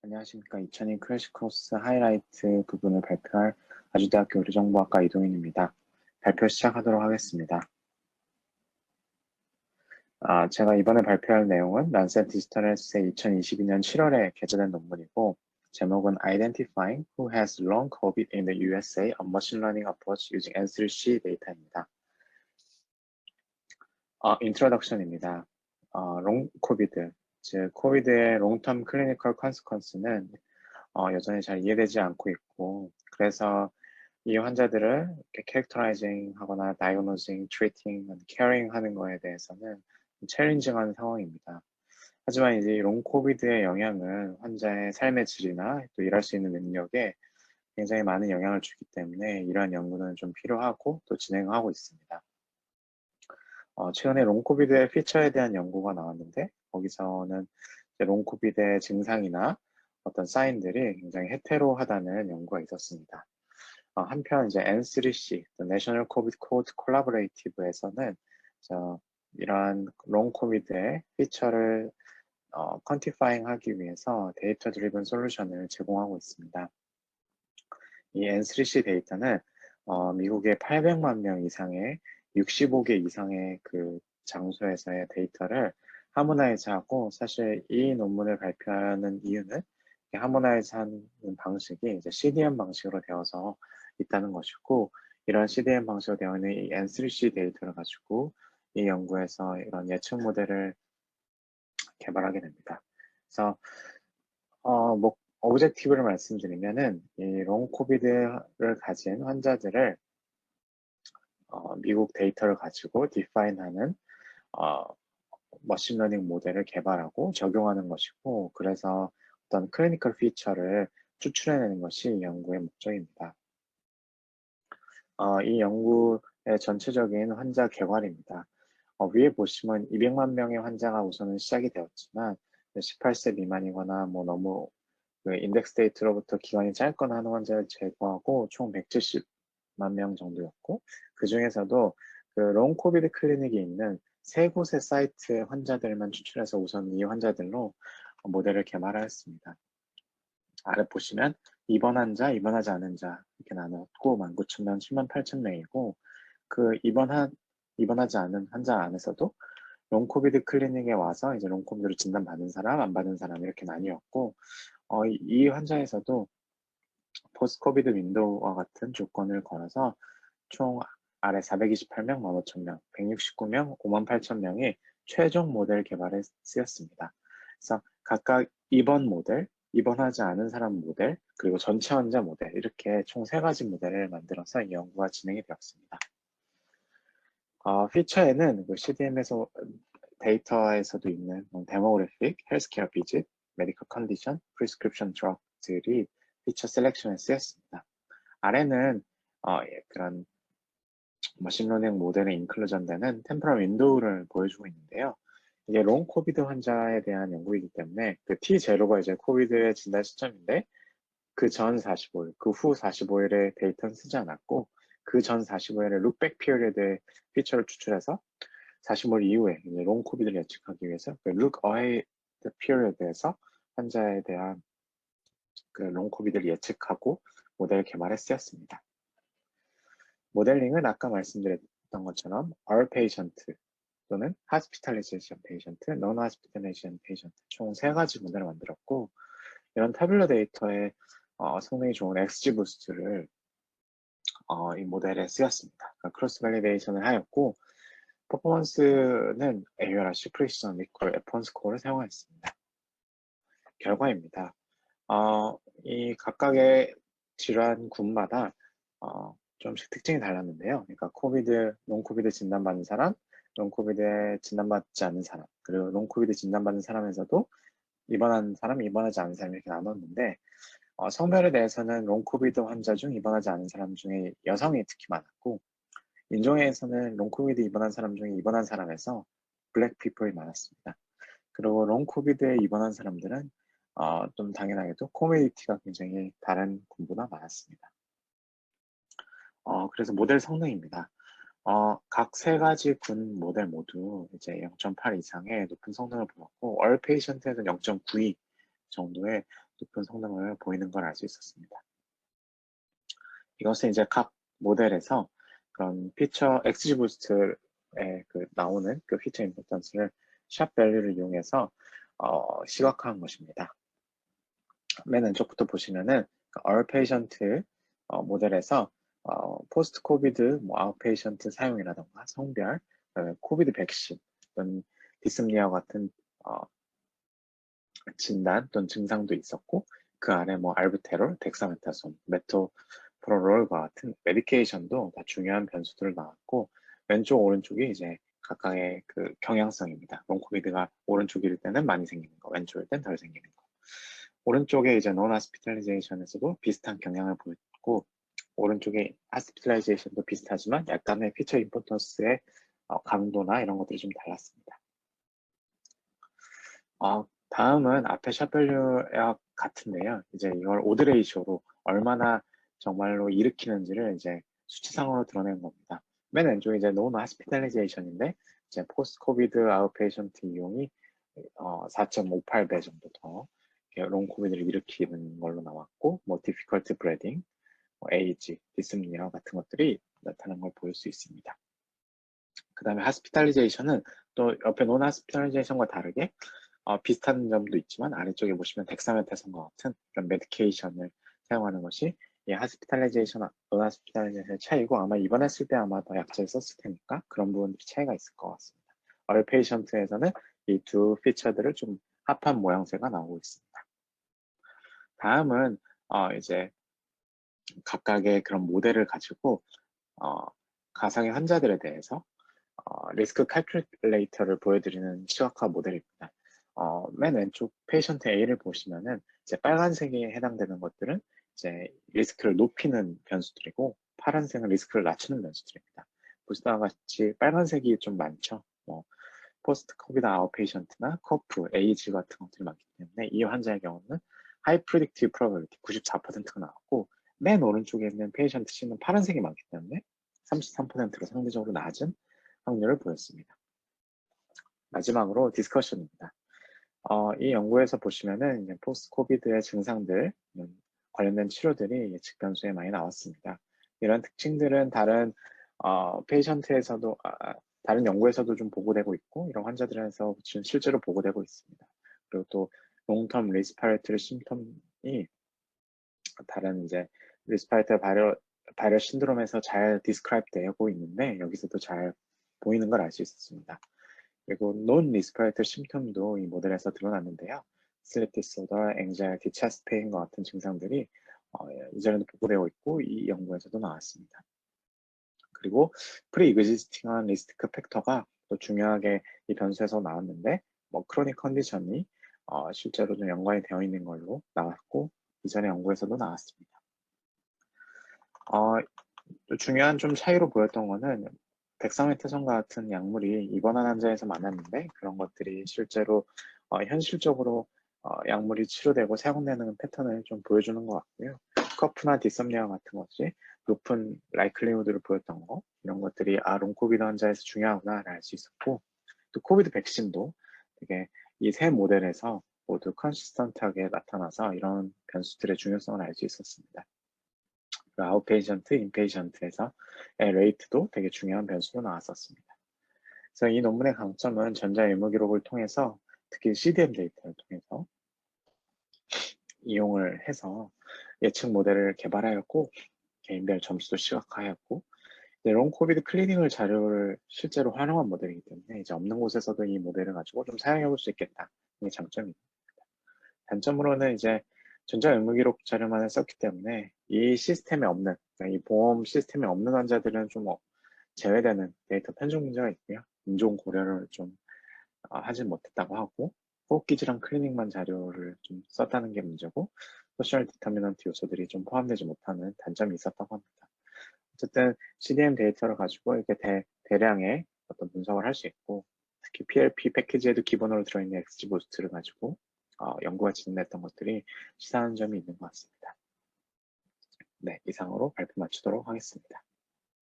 안녕하십니까. 2002 크래시 코스 하이라이트 부분을 발표할 아주대학교 의료정보학과 이동인입니다. 발표 시작하도록 하겠습니다. 제가 이번에 발표할 내용은 란셋 디지털 헬스의 2022년 7월에 게재된 논문이고, 제목은 Identifying Who Has Long COVID in the USA, a Machine Learning Approach Using N3C 데이터입니다. 인트로덕션입니다. 롱 코비드, 즉 코비드의 롱텀 클리니컬 컨시퀀스는 여전히 잘 이해되지 않고 있고, 그래서 이 환자들을 이렇게 캐릭터라이징 하거나 다이어노징, 트리팅, 케어링 하는 거에 대해서는 챌린징한 상황입니다. 하지만 이제 롱 코비드의 영향은 환자의 삶의 질이나 또 일할 수 있는 능력에 굉장히 많은 영향을 주기 때문에 이러한 연구는 좀 필요하고 또 진행하고 있습니다. 최근에 롱 코비드의 피처에 대한 연구가 나왔는데, 거기서는 롱 코비드의 증상이나 어떤 사인들이 굉장히 헤테로하다는 연구가 있었습니다. 한편 이제 N3C, National COVID Code Collaborative에서는 이러한 롱 코비드의 피처를 퀀티파잉 하기 위해서 데이터 드리븐 솔루션을 제공하고 있습니다. 이 N3C 데이터는 미국의 800만 명 이상의 65개 이상의 그 장소에서의 데이터를 하모나이즈하고, 사실 이 논문을 발표하는 이유는 하모나이즈하는 방식이 이제 CDM 방식으로 되어서 있다는 것이고, 이런 CDM 방식으로 되어 있는 이 N3C 데이터를 가지고 이 연구에서 이런 예측 모델을 개발하게 됩니다. 그래서 오브젝티브를 말씀드리면은 이 롱 코비드를 가진 환자들을 미국 데이터를 가지고 디파인하는 머신러닝 모델을 개발하고 적용하는 것이고, 그래서 어떤 클리니컬 피처를 추출해내는 것이 이 연구의 목적입니다. 이 연구의 전체적인 환자 객관입니다. 위에 보시면 200만 명의 환자가 우선은 시작이 되었지만 18세 미만이거나 뭐 너무 그 인덱스 데이트로부터 기간이 짧거나 하는 환자를 제거하고 총 170만 명 정도였고, 그 중에서도 그 롱 코비드 클리닉이 있는 세 곳의 사이트의 환자들만 추출해서 우선 이 환자들로 모델을 개발하였습니다. 아래 보시면 입원한 자, 입원하지 않은 자 이렇게 나눴고 19,000명, 78,000명이고, 그 입원하지 않은 환자 안에서도 롱 코비드 클리닉에 와서 이제 롱 코비드로 진단받은 사람, 안 받은 사람 이렇게 나뉘었고, 이 환자에서도 포스트 코비드 윈도우와 같은 조건을 걸어서 총 아래 428명, 15,000명, 169명, 58,000명이 최종 모델 개발에 쓰였습니다. 그래서 각각 입원 모델, 입원하지 않은 사람 모델, 그리고 전체 환자 모델, 이렇게 총 3가지 모델을 만들어서 이 연구가 진행이 되었습니다. 피처에는 그 CDM에서 데이터에서도 있는 데모그래픽, 헬스케어 비짓, 메디컬 컨디션, 프리스크립션 드럭들이 피처 셀렉션에 쓰였습니다. 아래는 그런 머신러닝 모델에 인클루전 되는 템포럴 윈도우를 보여주고 있는데요. 이게 롱 코비드 환자에 대한 연구이기 때문에 그 T0가 이제 코비드의 진단 시점인데, 그 전 45일, 그 후 45일의 데이터는 쓰지 않았고, 그 전 45일의 룩백 피리어드의 피처를 추출해서 45일 이후에 이제 롱 코비드를 예측하기 위해서 그 룩 어헤이드 피리어드에서 환자에 대한 그 롱 코비드를 예측하고 모델 개발에 쓰였습니다. 모델링은 아까 말씀드렸던 것처럼 All Patient 또는 Hospitalization Patient, Non-Hospitalization Patient 총 3가지 모델을 만들었고, 이런 타뷸러 데이터의 성능이 좋은 XGBoost를 이 모델에 쓰였습니다. 그러니까 크로스 밸리데이션을 하였고, 퍼포먼스는 AURC, 프리시전, 리콜, 에폰 스코어를 사용하였습니다. 결과입니다. 이 각각의 질환 군마다 좀씩 특징이 달랐는데요. 그러니까 롱 코비드 진단받은 사람, 롱 코비드에 진단받지 않은 사람, 그리고 롱 코비드 진단받은 사람에서도 입원한 사람, 입원하지 않은 사람 이렇게 나눴는데, 성별에 대해서는 롱 코비드 환자 중 입원하지 않은 사람 중에 여성이 특히 많았고, 인종에서는 롱 코비드 입원한 사람 중에 입원한 사람에서 블랙 피플이 많았습니다. 그리고 롱 코비드에 입원한 사람들은 좀 당연하게도 코미디티가 굉장히 다른 군보다 많았습니다. 그래서 모델 성능입니다. 각 3가지 군 모델 모두 이제 0.8 이상의 높은 성능을 보였고, 얼 페이션트에서는 0.92 정도의 높은 성능을 보이는 걸 알 수 있었습니다. 이것은 이제 각 모델에서 그런 피처 XGBoost에 나오는 그 피처 임포턴스를 샵 밸류를 이용해서 시각화한 것입니다. 맨 왼쪽부터 보시면은 얼 페이션트 모델에서 포스트 코비드 아웃페이션트 사용이라던가 성별, 코비드 백신 또는 디스미아 같은 진단 또는 증상도 있었고, 그 안에 알부테롤, 덱사메타손, 메토프로롤과 같은 메디케이션도 다 중요한 변수들을 나왔고, 왼쪽 오른쪽이 이제 각각의 그 경향성입니다. 롱코비드가 오른쪽일 때는 많이 생기는 거, 왼쪽일 땐 덜 생기는 거. 오른쪽에 이제 논 하스피탈리제이션에서도 비슷한 경향을 보였고, 오른쪽에 하스피탈라이제이션도 비슷하지만 약간의 피처 임포턴스의 강도나 이런 것들이 좀 달랐습니다. 다음은 앞에 샵밸류와 같은데요. 이제 이걸 오드 레이쇼로 얼마나 정말로 일으키는지를 이제 수치상으로 드러낸 겁니다. 맨 왼쪽에 이제 논 하스피탈리제이션인데 이제 포스트 코비드 아웃페이션트 이용이 4.58배 정도 더 롱 코비드를 일으키는 걸로 나왔고, 디피컬트 브레딩, 에이지, 디스미아 같은 것들이 나타난 걸 보일 수 있습니다. 그 다음에 하스피탈리제이션은 또 옆에 논 하스피탈리제이션과 다르게 비슷한 점도 있지만 아래쪽에 보시면 덱사메타손과 같은 그런 메디케이션을 사용하는 것이 이 하스피탈리제이션, 논 하스피탈리제이션의 차이고, 아마 입원했을 때 아마 더 약자를 썼을 테니까 그런 부분들이 차이가 있을 것 같습니다. 얼 페이션트에서는 이 두 피처들을 좀 합한 모양새가 나오고 있습니다. 다음은 이제 각각의 그런 모델을 가지고 가상의 환자들에 대해서 리스크 칼큘레이터를 보여드리는 시각화 모델입니다. 맨 왼쪽 페이션트 A를 보시면은 이제 빨간색에 해당되는 것들은 이제 리스크를 높이는 변수들이고, 파란색은 리스크를 낮추는 변수들입니다. 보시다와 같이 빨간색이 좀 많죠. 포스트 코비드 아웃페이션트나 커프, 에이지 같은 것들이 많기 때문에 이 환자의 경우는 하이 프리딕티브 프로버빌리티 94%가 나왔고, 맨 오른쪽에 있는 페이션트 C는 파란색이 많기 때문에 33%로 상대적으로 낮은 확률을 보였습니다. 마지막으로 디스커션입니다. 이 연구에서 보시면은 포스트 코비드의 증상들 관련된 치료들이 예측 변수에 많이 나왔습니다. 이런 특징들은 다른 페이션트에서도 다른 연구에서도 좀 보고되고 있고, 이런 환자들에서 지금 실제로 보고되고 있습니다. 그리고 또 롱텀 리스파이러토리 심텀이 다른 이제 리스파이러토리 바이럴 신드롬에서 잘 디스크라이브 되고 있는데 여기서도 잘 보이는 걸 알 수 있었습니다. 그리고 논 리스파이러토리 심텀도 이 모델에서 드러났는데요. 슬립 디스오더, 앵자이티, 체스트 페인과 같은 증상들이 이전에도 보고되고 있고 이 연구에서도 나왔습니다. 그리고 프리익지스팅한 리스크 팩터가 또 중요하게 이 변수에서 나왔는데 크로닉 컨디션이 실제로 좀 연관이 되어 있는 걸로 나왔고, 이전의 연구에서도 나왔습니다. 또 중요한 좀 차이로 보였던 거는 덱사메타손과 같은 약물이 입원한 환자에서 많았는데 그런 것들이 실제로 현실적으로 약물이 치료되고 사용되는 패턴을 좀 보여주는 것 같고요. 커프나 디섬니아 같은 것이 높은 라이클리후드를 보였던 거, 이런 것들이 롱코비드 환자에서 중요하구나 알 수 있었고, 또 코비드 백신도 되게 이 세 모델에서 모두 컨시스턴트하게 나타나서 이런 변수들의 중요성을 알 수 있었습니다. 아웃페이션트, 인페이션트에서 레이트도 되게 중요한 변수로 나왔었습니다. 그래서 이 논문의 강점은 전자 의무 기록을 통해서 특히 CDM 데이터를 통해서 이용을 해서 예측 모델을 개발하였고, 개인별 점수도 시각화하였고, 롱 코비드 클리닉을 자료를 실제로 활용한 모델이기 때문에 이제 없는 곳에서도 이 모델을 가지고 좀 사용해 볼 수 있겠다. 이게 장점입니다. 단점으로는 이제 전자 의무 기록 자료만을 썼기 때문에 이 시스템에 없는, 그러니까 이 보험 시스템에 없는 환자들은 좀 제외되는 데이터 편중 문제가 있고요. 인종 고려를 좀 하지 못했다고 하고, 호흡기질환 클리닉만 자료를 좀 썼다는 게 문제고, 소셜 디터미넌트 요소들이 좀 포함되지 못하는 단점이 있었다고 합니다. 어쨌든 CDM 데이터를 가지고 이렇게 대량의 어떤 분석을 할 수 있고, 특히 PLP 패키지에도 기본으로 들어있는 XGBoost를 가지고 연구가 진행됐던 것들이 시사하는 점이 있는 것 같습니다. 네, 이상으로 발표 마치도록 하겠습니다.